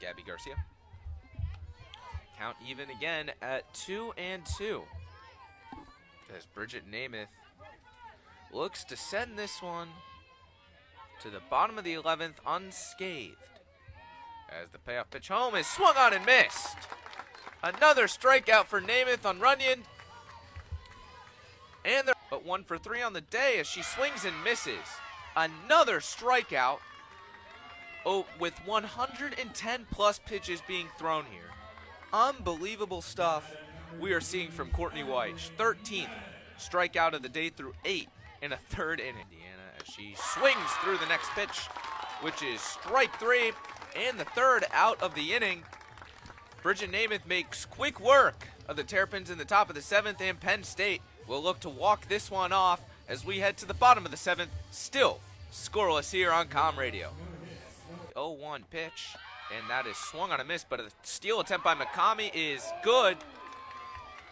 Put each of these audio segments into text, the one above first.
Gabby Garcia. Count even again at 2-2. As Bridget Namath looks to send this one to the bottom of the 11th unscathed. As the payoff pitch home is swung on and missed. Another strikeout for Namath on Runyon. And they're but 1 for 3 on the day as she swings and misses. Another strikeout with 110 plus pitches being thrown here. Unbelievable stuff we are seeing from Courtney White. 13th strikeout of the day through 8 in a third inning. Indiana as she swings through the next pitch, which is strike 3 and the third out of the inning. Bridget Namath makes quick work of the Terrapins in the top of the 7th, and Penn State will look to walk this one off as we head to the bottom of the 7th. Still scoreless here on Com Radio. 0-1 pitch, and that is swung on a miss, but a steal attempt by McCamey is good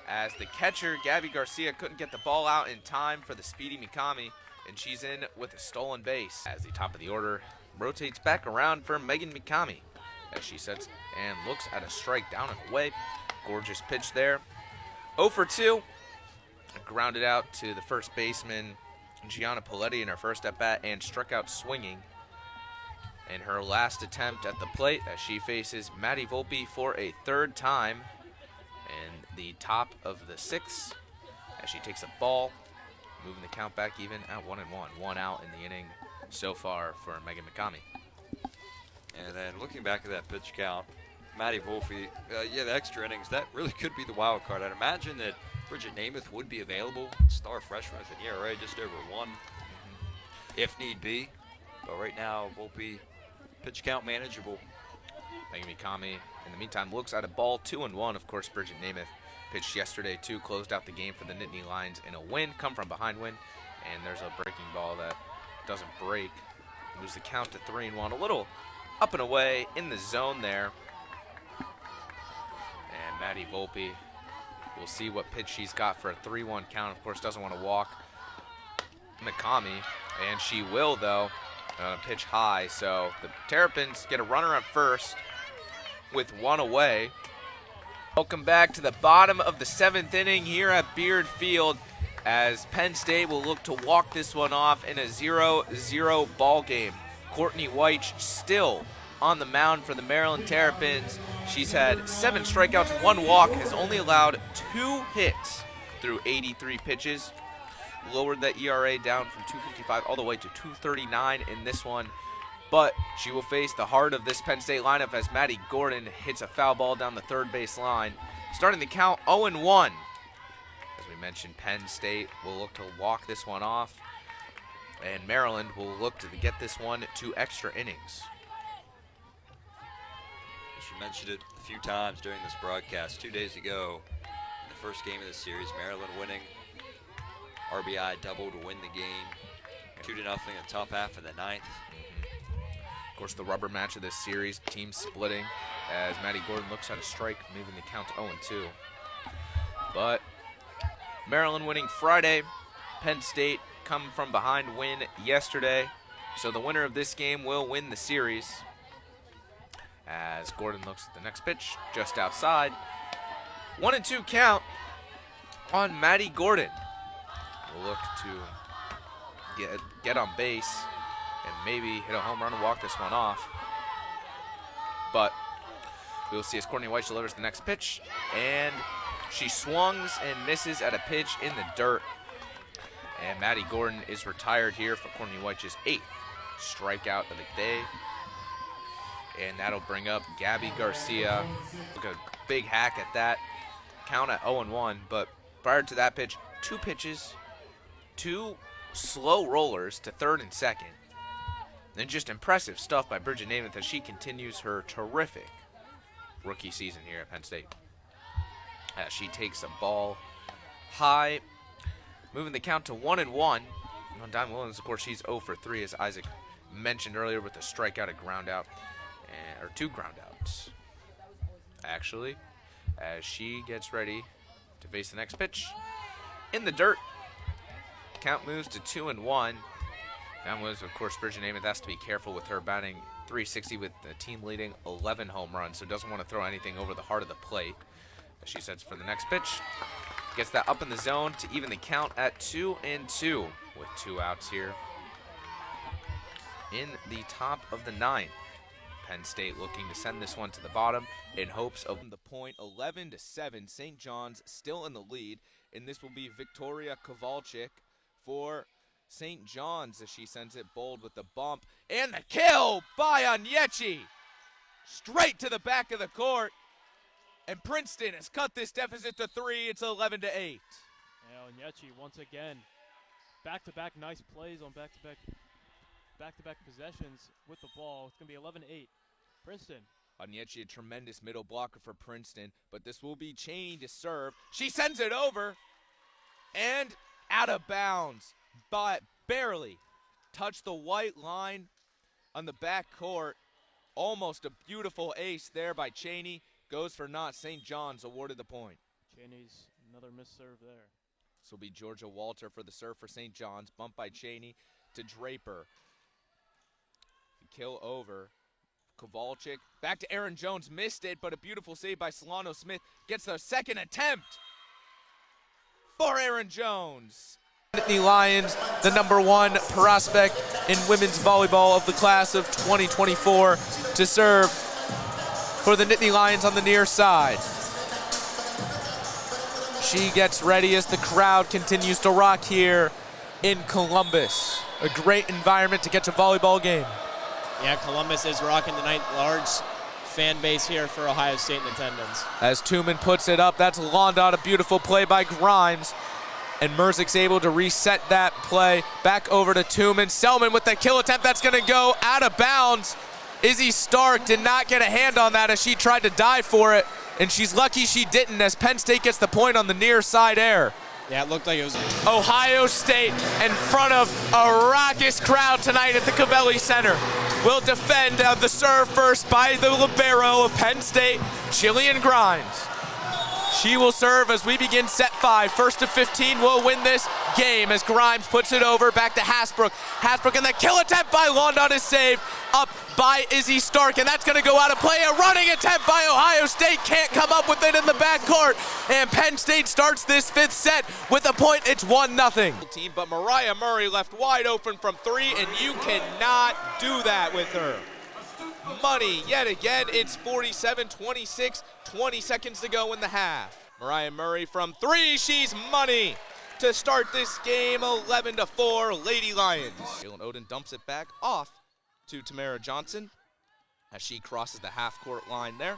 as the catcher, Gabby Garcia, couldn't get the ball out in time for the speedy McCamey, and she's in with a stolen base. As the top of the order rotates back around for Megan McCamey as she sets and looks at a strike down and away. Gorgeous pitch there. 0 for 2. Grounded out to the first baseman, Gianna Paletti, in her first at-bat and struck out swinging in her last attempt at the plate as she faces Maddie Volpe for a third time in the top of the 6th as she takes a ball, moving the count back even at 1-1. 1 out in the inning so far for Megan McCamey. And then looking back at that pitch count, Maddie Volpe, the extra innings, that really could be the wild card. I'd imagine that Bridget Namath would be available, star freshman with an ERA just over 1, if need be. But right now, Volpe, pitch count manageable. Megan McCamey, in the meantime, looks at a ball 2-1. Of course, Bridget Namath pitched yesterday too, closed out the game for the Nittany Lions in a win, come from behind win, and there's a breaking ball that doesn't break. Moves the count to 3-1. A little up and away in the zone there. And Maddie Volpe, we'll see what pitch she's got for a 3-1 count. Of course, doesn't want to walk McCamey, and she will, though, pitch high. So the Terrapins get a runner at first with 1 away. Welcome back to the bottom of the 7th inning here at Beard Field as Penn State will look to walk this one off in a 0-0 ball game. Courtney White still on the mound for the Maryland Terrapins. She's had 7 strikeouts, 1 walk, has only allowed 2 hits through 83 pitches. Lowered that ERA down from 2.55 all the way to 2.39 in this one. But she will face the heart of this Penn State lineup as Maddie Gordon hits a foul ball down the third base line. Starting the count 0-1. As we mentioned, Penn State will look to walk this one off, and Maryland will look to get this one to extra innings. She mentioned it a few times during this broadcast. 2 days ago, the first game of the series, Maryland winning. RBI double to win the game. 2-0 in the top half of the 9th. Of course, the rubber match of this series, teams splitting as Maddie Gordon looks at a strike, moving the count to 0-2. But Maryland winning Friday. Penn State come from behind win yesterday. So the winner of this game will win the series. As Gordon looks at the next pitch, just outside. 1-2 count on Maddie Gordon. We'll look to get on base and maybe hit a home run and walk this one off. But we'll see as Courtney White delivers the next pitch, and she swings and misses at a pitch in the dirt. And Maddie Gordon is retired here for Courtney White's 8th strikeout of the day. And that'll bring up Gabby Garcia. Look, a big hack at that. Count at 0-1. But prior to that pitch, 2 pitches, 2 slow rollers to third and second. And just impressive stuff by Bridget Namath as she continues her terrific rookie season here at Penn State. As she takes a ball high, moving the count to 1-1. On Diamond Williams, of course, she's 0 for 3, as Isaac mentioned earlier, with a strikeout, a ground out, or 2 ground outs, actually, as she gets ready to face the next pitch in the dirt. Count moves to 2-1. That was, of course, Bridget Namath has to be careful with her batting .360 with the team leading 11 home runs, so doesn't want to throw anything over the heart of the plate. As she sets for the next pitch. Gets that up in the zone to even the count at 2-2 with 2 outs here in the top of the 9th. Penn State looking to send this one to the bottom in hopes of the point. 11-7, St. John's still in the lead, and this will be Victoria Kowalczyk for St. John's as she sends it bold with the bump. And the kill by Onyechi. Straight to the back of the court. And Princeton has cut this deficit to 3. It's 11-8. Yeah, Onyechi once again. Back-to-back nice plays on back-to-back possessions with the ball. It's going to be 11-8. Princeton. Onyechi, a tremendous middle blocker for Princeton, but this will be Cheney to serve. She sends it over and out of bounds, but barely touched the white line on the back court. Almost a beautiful ace there by Cheney. Goes for naught. St. John's awarded the point. Cheney's another missed serve there. This will be Georgia Walter for the serve for St. John's. Bump by Cheney to Draper. The kill over. Kowalczyk back to Aaron Jones. Missed it, but a beautiful save by Solano Smith. Gets the second attempt for Aaron Jones. Nittany Lions, the #1 prospect in women's volleyball of the class of 2024, to serve for the Nittany Lions on the near side. She gets ready as the crowd continues to rock here in Columbus. A great environment to catch a volleyball game. Yeah, Columbus is rocking tonight. Large fan base here for Ohio State in attendance. As Tooman puts it up, that's London, a beautiful play by Grimes. And Merzik's able to reset that play. Back over to Tooman. Selman with the kill attempt. That's going to go out of bounds. Izzy Stark did not get a hand on that as she tried to dive for it. And she's lucky she didn't as Penn State gets the point on the near side air. Yeah, it looked like it was Ohio State in front of a raucous crowd tonight at the Covelli Center. Will defend the serve first by the libero of Penn State, Jillian Grimes. She will serve as we begin set 5. First to 15 will win this game as Grimes puts it over back to Hasbrook. Hasbrook, and the kill attempt by London is saved up by Izzy Stark, and that's going to go out of play. A running attempt by Ohio State, can't come up with it in the backcourt, and Penn State starts this 5th set with a point. It's 1-0. But Mariah Murray left wide open from 3, and you cannot do that with her. Money yet again. It's 47-26, 20 seconds to go in the half. Mariah Murray from 3, she's money to start this game. 11-4, Lady Lions. Jalen Oden dumps it back off to Tamara Johnson as she crosses the half-court line there.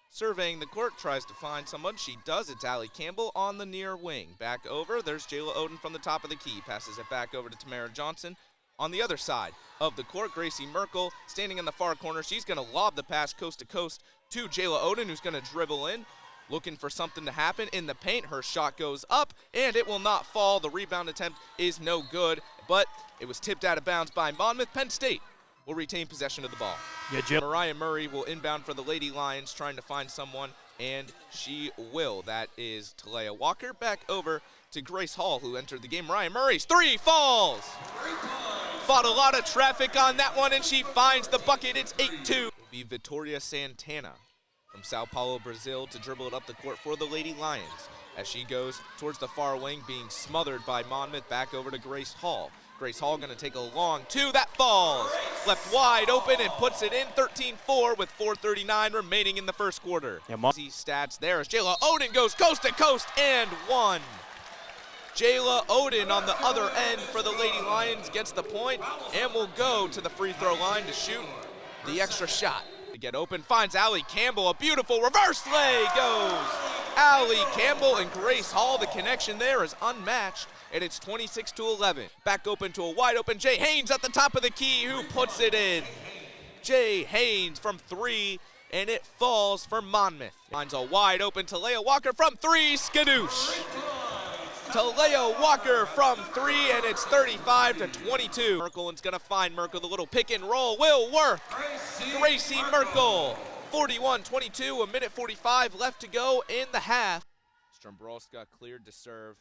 Surveying the court, tries to find someone. She does. It's Allie Campbell on the near wing. Back over. There's Jayla Oden from the top of the key. Passes it back over to Tamara Johnson. On the other side of the court, Gracie Merkel standing in the far corner. She's going to lob the pass coast to coast to Jayla Oden, who's going to dribble in, looking for something to happen in the paint. Her shot goes up, and it will not fall. The rebound attempt is no good, but it was tipped out of bounds by Monmouth. Penn State will retain possession of the ball. Yeah, Mariah Murray will inbound for the Lady Lions, trying to find someone, and she will. That is Talia Walker. Back over to Grace Hall, who entered the game. Mariah Murray's 3 falls. Fought a lot of traffic on that one, and she finds the bucket. It's 8-2. It'll be Vitória Santana from Sao Paulo, Brazil, to dribble it up the court for the Lady Lions as she goes towards the far wing, being smothered by Monmouth. Back over to Grace Hall. Grace Hall going to take a long 2. That falls. Left wide open and puts it in. 13-4 with 4:39 remaining in the first quarter. See stats there as Jayla Oden goes coast to coast and 1. Jayla Oden on the other end for the Lady Lions gets the point and will go to the free throw line to shoot the extra shot. To get open, finds Allie Campbell. A beautiful reverse lay goes. Allie Campbell and Grace Hall. The connection there is unmatched, and it's 26-11. Back open to a wide open Jay Haynes at the top of the key, who puts it in. Jay Haynes from 3, and it falls for Monmouth. Finds a wide open Talia Walker from 3, skadoosh. Talia Walker from 3, and it's 35-22. Merkel's gonna find Merkel. The little pick and roll will work. Gracie Merkel, 41-22, a minute 45 left to go in the half. Strombrowska cleared to serve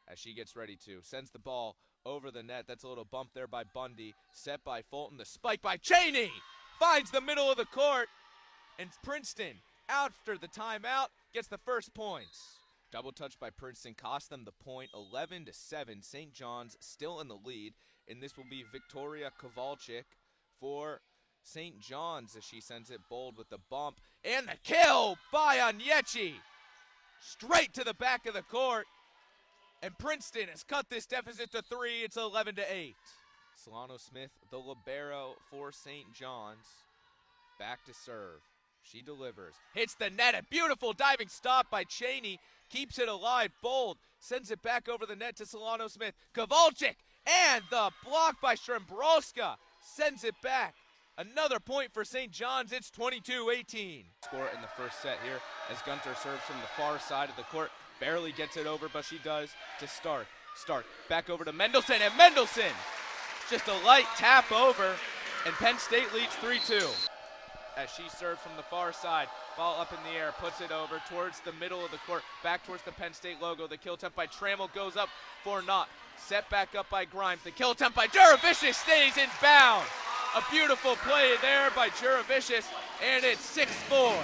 as she gets ready to. Sends the ball over the net. That's a little bump there by Bundy. Set by Fulton. The spike by Cheney. finds the middle of the court, and Princeton, after the timeout, gets the first points. Double touch by Princeton cost them the point, 11-7. St. John's still in the lead, and this will be Victoria Kowalczyk for St. John's as she sends it bold with the bump. And the kill by Onyechi. Straight to the back of the court. And Princeton has cut this deficit to 3. It's 11-8. Solano Smith, the libero for St. John's. Back to serve. She delivers. Hits the net. A beautiful diving stop by Cheney. Keeps it alive. Bold. Sends it back over the net to Solano Smith. Kowalczyk. And the block by Shrimbrowska. Sends it back. Another point for St. John's. It's 22-18. Score in the first set here as Gunter serves from the far side of the court. Barely gets it over, but she does to Stark. Stark back over to Mendelson, and Mendelson just a light tap over, and Penn State leads 3-2. As she serves from the far side, ball up in the air, puts it over towards the middle of the court, back towards the Penn State logo. The kill attempt by Trammell goes up for naught. Set back up by Grimes. The kill attempt by Juravicius stays in bounds. A beautiful play there by Juravicius, and it's 6-4.